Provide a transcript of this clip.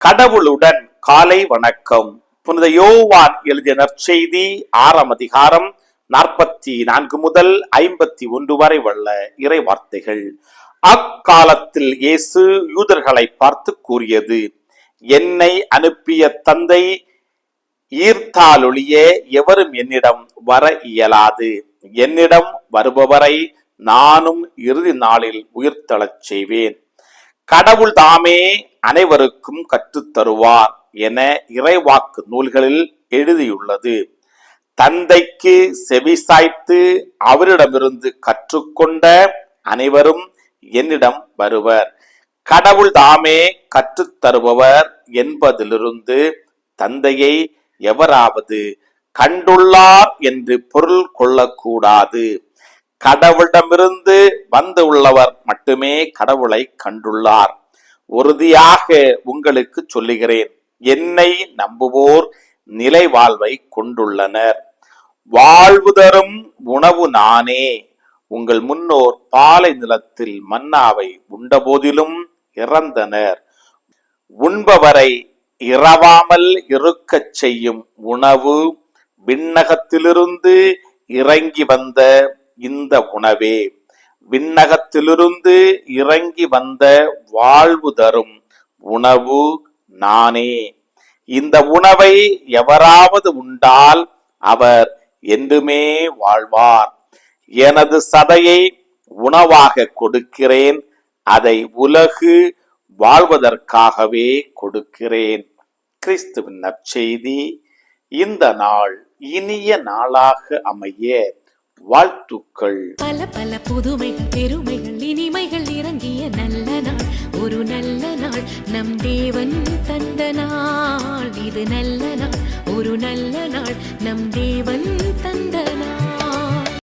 கடவுளுடன் காலை வணக்கம். புனித யோவான் எழுதிய நற்செய்தி 6ஆம் அதிகாரம் 44 முதல் 51 வரை உள்ள இறை வார்த்தைகள். அக்காலத்தில் இயேசு யூதர்களை பார்த்து கூறியது, என்னை அனுப்பிய தந்தை ஈர்த்தாலொழிய எவரும் என்னிடம் வர இயலாது. என்னிடம் வருபவரை நானும் இறுதி நாளில் உயிர்த்தெழச் செய்வேன். கடவுள் தாமே அனைவருக்கும் கற்றுத்தருவார் என இறைவாக்கு நூல்களில் எழுதியுள்ளது. தந்தைக்கு செவிசாய்த்து அவரிடமிருந்து கற்றுக்கொண்ட அனைவரும் என்னிடம் வருவர். கடவுள் தாமே கற்றுத்தருபவர் என்பதிலிருந்து தந்தையை எவராவது கண்டுள்ளார் என்று பொருள் கொள்ளக்கூடாது. கடவுளிடமிருந்து வந்து உள்ளவர் மட்டுமே கடவுளை கண்டுள்ளார். உறுதியாக உங்களுக்கு சொல்லுகிறேன், என்னை நம்புவோர் நிலை வாழ்வை கொண்டுள்ளனர். வாழ்வு தரும் உணவு நானே. உங்கள் முன்னோர் பாலை நிலத்தில் மன்னாவை உண்டபோதிலும் இறந்தனர். உண்பவரை இரவாமல் இருக்கச் செய்யும் உணவு விண்ணகத்திலிருந்து இறங்கி வந்த இந்த உணவே. விண்ணகத்திலிருந்து இறங்கி வந்த வாழ்வு தரும் உணவு நானே. இந்த உணவை எவராவது உண்டால் அவர் என்றுமே வாழ்வார். எனது சதையை உணவாக கொடுக்கிறேன். அதை உலகு வாழ்வதற்காகவே கொடுக்கிறேன். கிறிஸ்துவின் நற்செய்தி. இந்த நாள் இனிய நாளாக அமைய வாழ்த்துக்கள். பல பல புதுமைகள், பெருமைகள், இனிமைகள் இறங்கிய நல்ல நாள், ஒரு நல்ல நாள், நம் தேவன் தந்த நாள். இது நல்ல நாள், ஒரு நல்ல நாள், நம் தேவன் தந்த